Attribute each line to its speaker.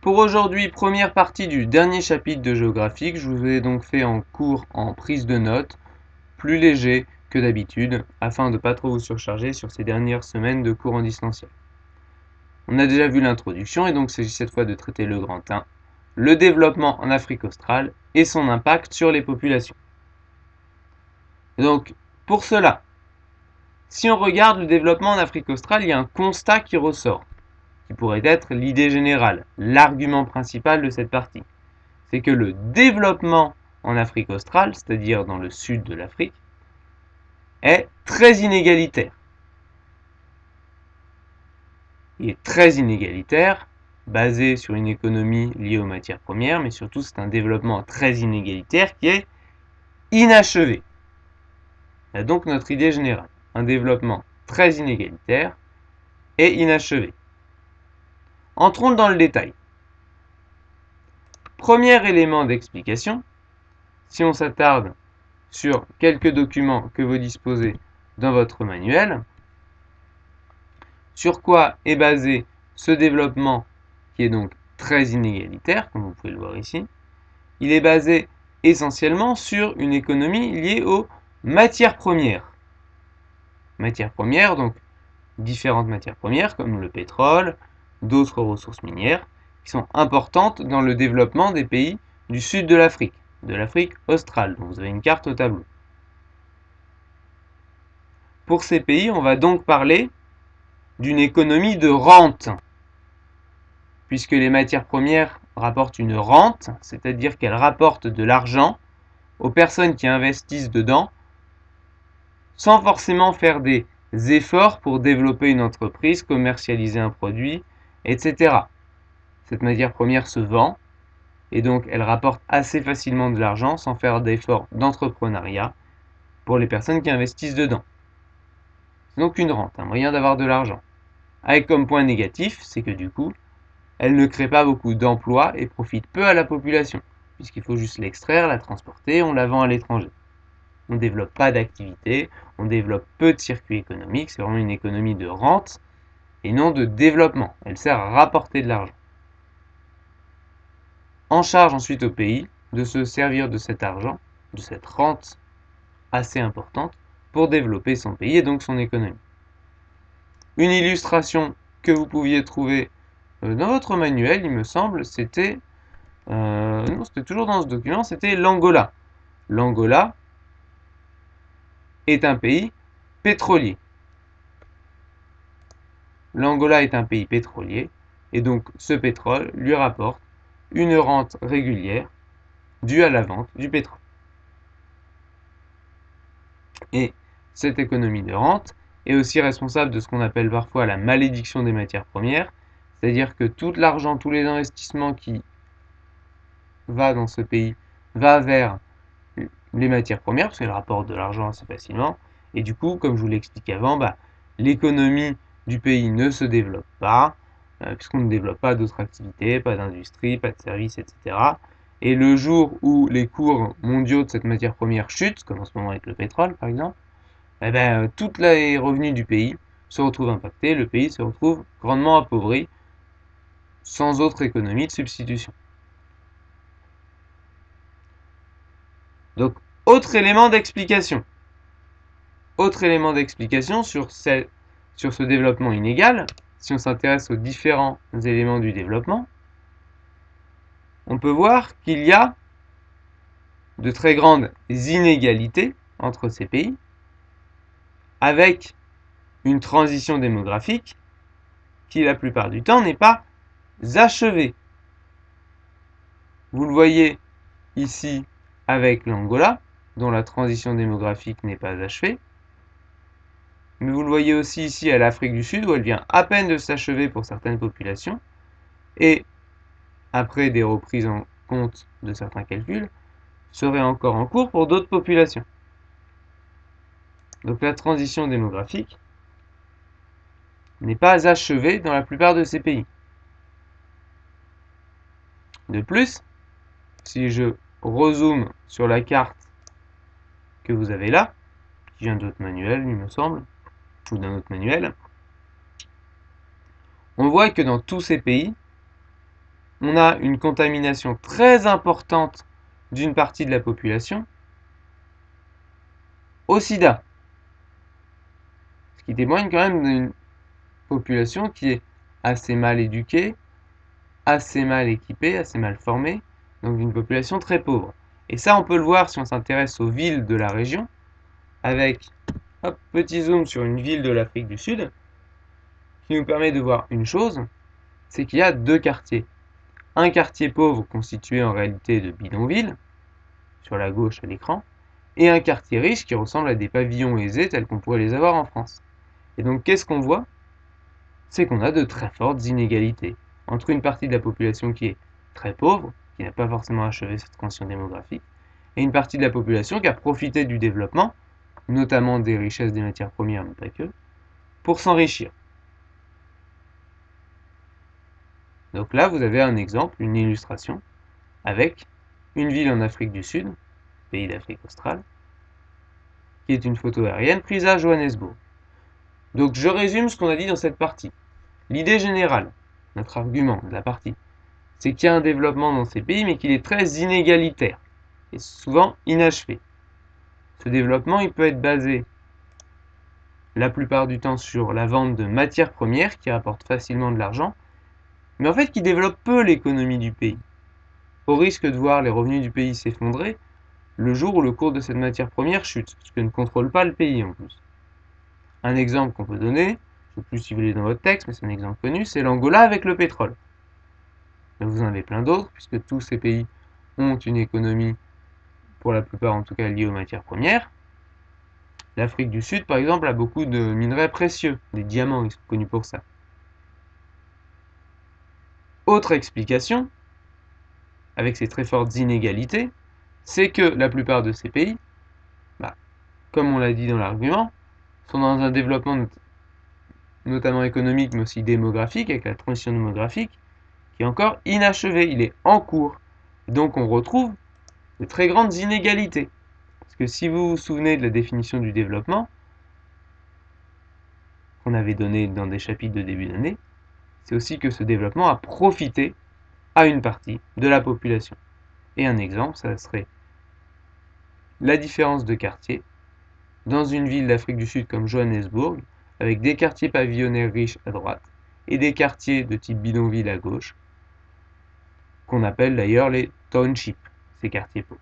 Speaker 1: Pour aujourd'hui, première partie du dernier chapitre de géographie que je vous ai donc fait en cours en prise de notes, plus léger que d'habitude, afin de ne pas trop vous surcharger sur ces dernières semaines de cours en distanciel. On a déjà vu l'introduction et donc il s'agit cette fois de traiter le grand 1, le développement en Afrique australe et son impact sur les populations. Donc, pour cela, si on regarde le développement en Afrique australe, il y a un constat qui ressort, qui pourrait être l'idée générale, l'argument principal de cette partie. C'est que le développement en Afrique australe, c'est-à-dire dans le sud de l'Afrique, est très inégalitaire. Il est très inégalitaire, basé sur une économie liée aux matières premières, mais surtout c'est un développement très inégalitaire qui est inachevé. C'est donc notre idée générale, un développement très inégalitaire et inachevé. Entrons dans le détail. Premier élément d'explication, si on s'attarde sur quelques documents que vous disposez dans votre manuel, sur quoi est basé ce développement qui est donc très inégalitaire, comme vous pouvez le voir ici. Il est basé essentiellement sur une économie liée aux matières premières. Matières premières, donc différentes matières premières comme le pétrole, d'autres ressources minières, qui sont importantes dans le développement des pays du sud de l'Afrique australe. Donc vous avez une carte au tableau. Pour ces pays, on va donc parler d'une économie de rente, puisque les matières premières rapportent une rente, c'est-à-dire qu'elles rapportent de l'argent aux personnes qui investissent dedans, sans forcément faire des efforts pour développer une entreprise, commercialiser un produit, etc. Cette matière première se vend, et donc elle rapporte assez facilement de l'argent sans faire d'efforts d'entrepreneuriat pour les personnes qui investissent dedans. C'est donc une rente, un moyen d'avoir de l'argent. Avec comme point négatif, c'est que du coup, elle ne crée pas beaucoup d'emplois et profite peu à la population, puisqu'il faut juste l'extraire, la transporter, on la vend à l'étranger. On ne développe pas d'activité, on développe peu de circuits économiques, c'est vraiment une économie de rente et non de développement. Elle sert à rapporter de l'argent. En charge ensuite au pays de se servir de cet argent, de cette rente assez importante, pour développer son pays et donc son économie. Une illustration que vous pouviez trouver dans votre manuel, il me semble, c'était non, c'était toujours dans ce document, c'était l'Angola. L'Angola est un pays pétrolier. L'Angola est un pays pétrolier et donc ce pétrole lui rapporte une rente régulière due à la vente du pétrole. Et cette économie de rente est aussi responsable de ce qu'on appelle parfois la malédiction des matières premières, c'est-à-dire que tout l'argent, tous les investissements qui va dans ce pays va vers les matières premières, parce qu'elles rapportent de l'argent assez facilement, et du coup, comme je vous l'expliquais avant, l'économie du pays ne se développe pas, puisqu'on ne développe pas d'autres activités, pas d'industrie, pas de services, etc. Et le jour où les cours mondiaux de cette matière première chutent, comme en ce moment avec le pétrole par exemple, tous les revenus du pays se retrouvent impactés, le pays se retrouve grandement appauvri, sans autre économie de substitution. Donc, autre élément d'explication. Autre élément d'explication sur ce développement inégal, si on s'intéresse aux différents éléments du développement, on peut voir qu'il y a de très grandes inégalités entre ces pays, avec une transition démographique qui la plupart du temps n'est pas achevée. Vous le voyez ici avec l'Angola, dont la transition démographique n'est pas achevée. Mais vous le voyez aussi ici à l'Afrique du Sud, où elle vient à peine de s'achever pour certaines populations, et après des reprises en compte de certains calculs, serait encore en cours pour d'autres populations. Donc la transition démographique n'est pas achevée dans la plupart de ces pays. De plus, si je rezoome sur la carte que vous avez là, qui vient d'autres manuels, il me semble, ou d'un autre manuel, on voit que dans tous ces pays, on a une contamination très importante d'une partie de la population au sida. Ce qui témoigne quand même d'une population qui est assez mal éduquée, assez mal équipée, assez mal formée, donc d'une population très pauvre. Et ça, on peut le voir si on s'intéresse aux villes de la région, avec, hop, petit zoom sur une ville de l'Afrique du Sud, qui nous permet de voir une chose, c'est qu'il y a deux quartiers. Un quartier pauvre constitué en réalité de bidonvilles, sur la gauche à l'écran, et un quartier riche qui ressemble à des pavillons aisés tels qu'on pourrait les avoir en France. Et donc qu'est-ce qu'on voit? C'est qu'on a de très fortes inégalités entre une partie de la population qui est très pauvre, qui n'a pas forcément achevé cette transition démographique, et une partie de la population qui a profité du développement, notamment des richesses des matières premières, mais pas que, pour s'enrichir. Donc là, vous avez un exemple, une illustration, avec une ville en Afrique du Sud, pays d'Afrique australe, qui est une photo aérienne prise à Johannesburg. Donc je résume ce qu'on a dit dans cette partie. L'idée générale, notre argument de la partie, c'est qu'il y a un développement dans ces pays, mais qu'il est très inégalitaire et souvent inachevé. Ce développement, il peut être basé la plupart du temps sur la vente de matières premières qui rapportent facilement de l'argent, mais en fait qui développe peu l'économie du pays, au risque de voir les revenus du pays s'effondrer le jour où le cours de cette matière première chute, ce que ne contrôle pas le pays en plus. Un exemple qu'on peut donner, je ne sais plus si vous l'avez dans votre texte, mais c'est un exemple connu, c'est l'Angola avec le pétrole. Mais vous en avez plein d'autres, puisque tous ces pays ont une économie, pour la plupart en tout cas liée aux matières premières. L'Afrique du Sud, par exemple, a beaucoup de minerais précieux, des diamants, ils sont connus pour ça. Autre explication, avec ces très fortes inégalités, c'est que la plupart de ces pays, comme on l'a dit dans l'argument, sont dans un développement notamment économique mais aussi démographique, avec la transition démographique, qui est encore inachevé, il est en cours. Donc on retrouve de très grandes inégalités. Parce que si vous vous souvenez de la définition du développement, qu'on avait donnée dans des chapitres de début d'année, c'est aussi que ce développement a profité à une partie de la population. Et un exemple, ça serait la différence de quartier dans une ville d'Afrique du Sud comme Johannesburg, avec des quartiers pavillonnaires riches à droite et des quartiers de type bidonville à gauche, qu'on appelle d'ailleurs les townships, ces quartiers pauvres.